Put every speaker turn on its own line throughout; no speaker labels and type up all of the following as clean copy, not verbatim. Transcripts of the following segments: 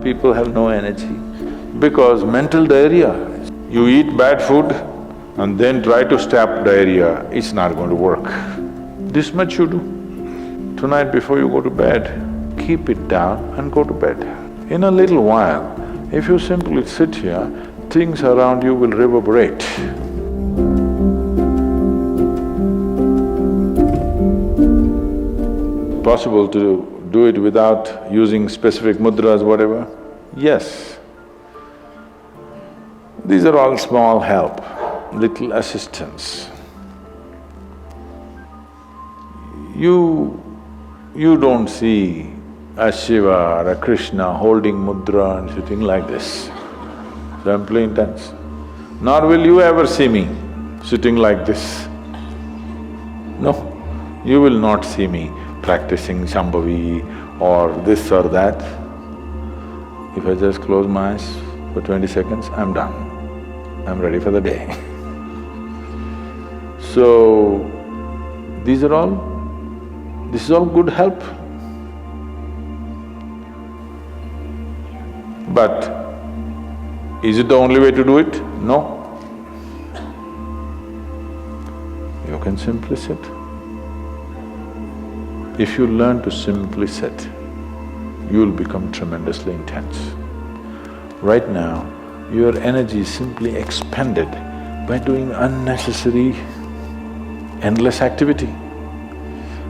people have no energy? Because mental diarrhea. You eat bad food and then try to stop diarrhea, it's not going to work. This much you do. Tonight before you go to bed, keep it down and go to bed. In a little while, if you simply sit here, things around you will reverberate. Possible to do it without using specific mudras, whatever? Yes. These are all small help, little assistance. You don't see a Shiva or a Krishna holding mudra and sitting like this, simply intense. Nor will you ever see me sitting like this. No, you will not see me practicing Shambhavi or this or that. If I just close my eyes for 20 seconds, I'm done. I'm ready for the day. So, this is all good help. But is it the only way to do it? No. You can simply sit. If you learn to simply sit, you will become tremendously intense. Right now, your energy is simply expended by doing unnecessary, endless activity.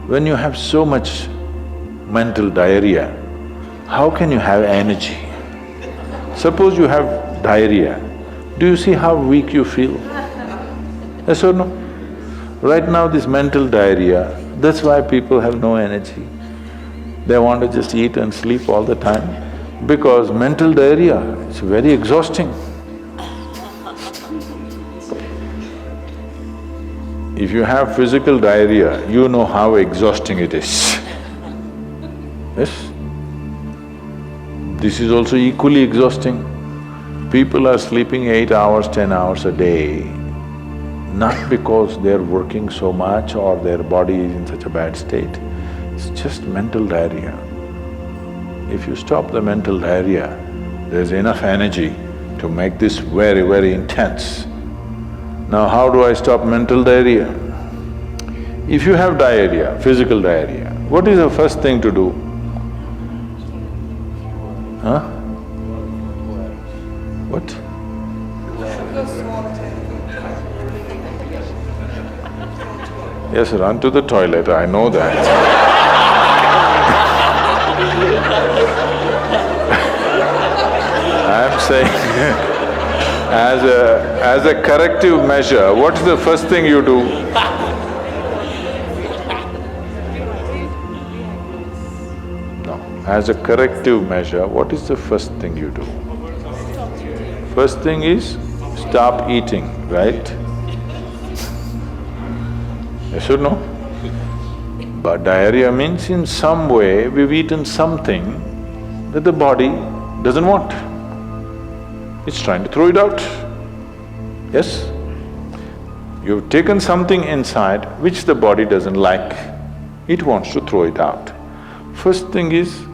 When you have so much mental diarrhea, how can you have energy? Suppose you have diarrhea, do you see how weak you feel? Yes or no? Right now this mental diarrhea, that's why people have no energy. They want to just eat and sleep all the time because mental diarrhea is very exhausting. If you have physical diarrhea, you know how exhausting it is. Yes? This is also equally exhausting. People are sleeping 8 hours, 10 hours a day, not because they're working so much or their body is in such a bad state. It's just mental diarrhea. If you stop the mental diarrhea, there's enough energy to make this very, very intense. Now how do I stop mental diarrhea? If you have diarrhea, physical diarrhea, what is the first thing to do? Huh? What? Yes, run to the toilet, I know that. I'm saying as a corrective measure, what's the first thing you do? No, as a corrective measure, what is the first thing you do? First thing is stop eating, right? Yes or no? But diarrhea means in some way we've eaten something that the body doesn't want. It's trying to throw it out. Yes? You've taken something inside which the body doesn't like. It wants to throw it out. First thing is,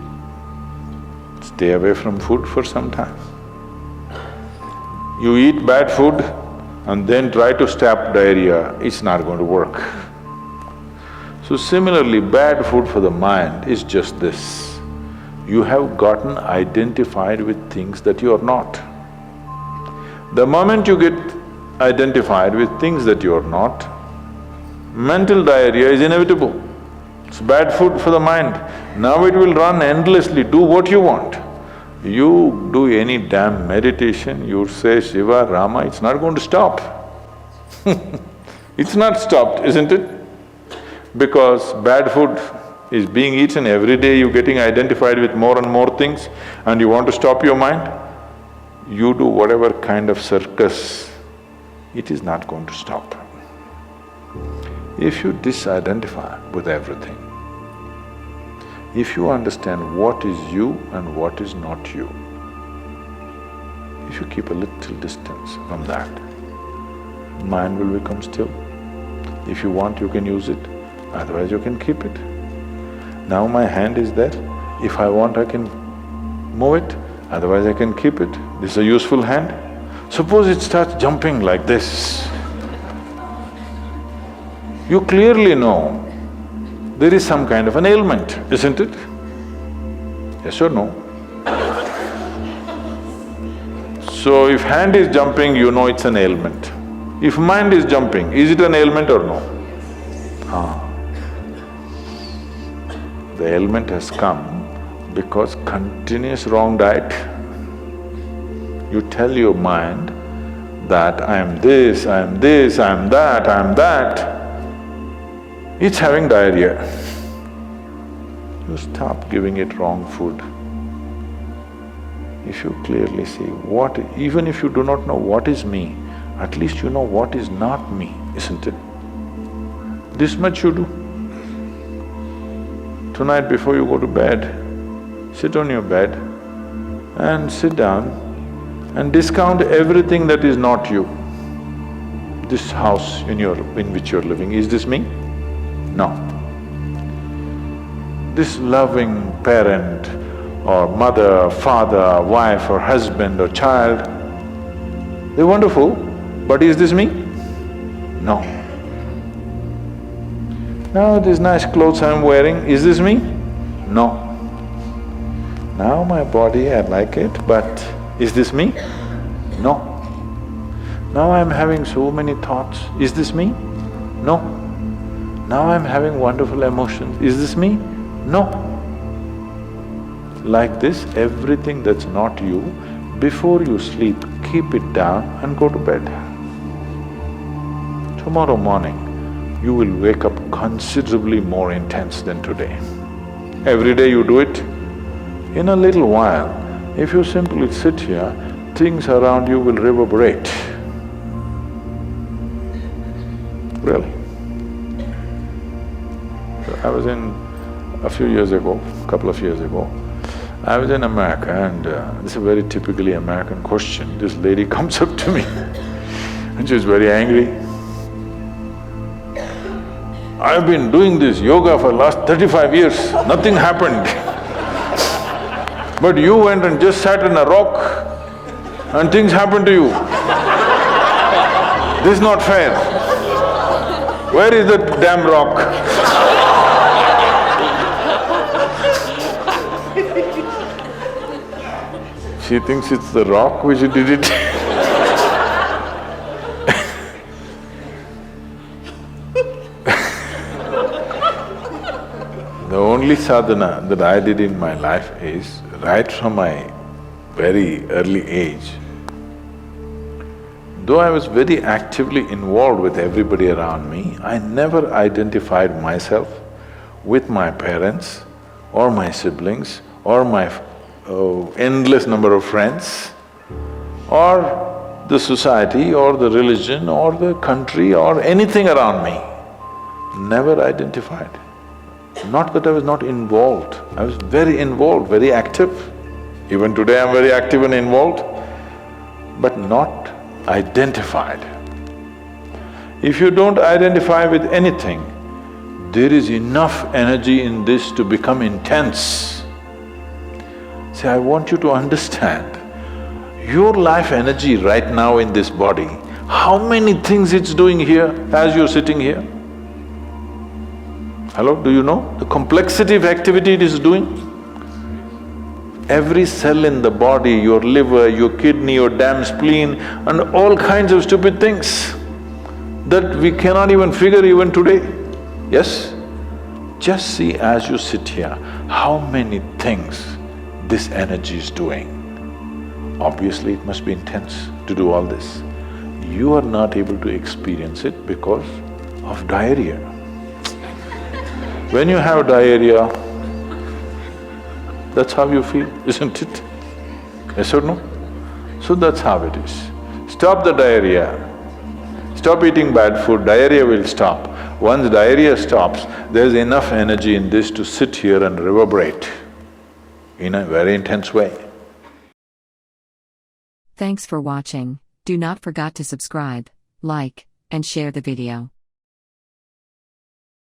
stay away from food for some time. You eat bad food and then try to stop diarrhea, it's not going to work. So similarly, bad food for the mind is just this. You have gotten identified with things that you are not. The moment you get identified with things that you are not, mental diarrhea is inevitable. It's bad food for the mind. Now it will run endlessly, do what you want. You do any damn meditation, you say Shiva, Rama, it's not going to stop. It's not stopped, isn't it? Because bad food is being eaten every day, you're getting identified with more and more things and you want to stop your mind, you do whatever kind of circus, it is not going to stop. If you disidentify with everything, if you understand what is you and what is not you, if you keep a little distance from that, mind will become still. If you want, you can use it, otherwise you can keep it. Now my hand is there, if I want I can move it, Otherwise I can keep it. This is a useful hand. Suppose it starts jumping like this. You clearly know there is some kind of an ailment, isn't it? Yes or no? So if hand is jumping, you know it's an ailment. If mind is jumping, is it an ailment or no? The ailment has come because continuous wrong diet. You tell your mind that I am this, I am this, I am that, I am that. It's having diarrhea. You stop giving it wrong food. If you clearly see what… even if you do not know what is me, at least you know what is not me, isn't it? This much you do. Tonight before you go to bed, sit on your bed and sit down and discount everything that is not you. This house in which you're living, is this me? No. This loving parent or mother, father, wife or husband or child, they're wonderful, but is this me? No. Now these nice clothes I'm wearing, is this me? No. Now my body, I like it, but is this me? No. Now I'm having so many thoughts, is this me? No. Now I'm having wonderful emotions, is this me? No. Like this, everything that's not you, before you sleep, keep it down and go to bed. Tomorrow morning, you will wake up considerably more intense than today. Every day you do it. In a little while, if you simply sit here, things around you will reverberate. Really. I was a couple of years ago, I was in America and this is a very typically American question. This lady comes up to me and she's very angry. I've been doing this yoga for the last 35 years, nothing happened. But you went and just sat on a rock and things happened to you. This is not fair. Where is the damn rock? She thinks it's the rock which did it. The only sadhana that I did in my life is, right from my very early age, though I was very actively involved with everybody around me, I never identified myself with my parents or my siblings or my endless number of friends or the society or the religion or the country or anything around me. Never identified. Not that I was not involved, I was very involved, very active. Even today I'm very active and involved, but not identified. If you don't identify with anything, there is enough energy in this to become intense. See, I want you to understand, your life energy right now in this body, how many things it's doing here as you're sitting here? Hello, do you know the complexity of activity it is doing? Every cell in the body, your liver, your kidney, your damn spleen and all kinds of stupid things that we cannot even figure even today. Yes? Just see as you sit here, how many things this energy is doing. Obviously it must be intense to do all this. You are not able to experience it because of diarrhea. When you have diarrhea, that's how you feel, isn't it? Yes or no? So that's how it is. Stop the diarrhea. Stop eating bad food, diarrhea will stop. Once diarrhea stops, there's enough energy in this to sit here and reverberate in a very intense way.
Thanks for watching. Do not forget to subscribe, like, and share the video.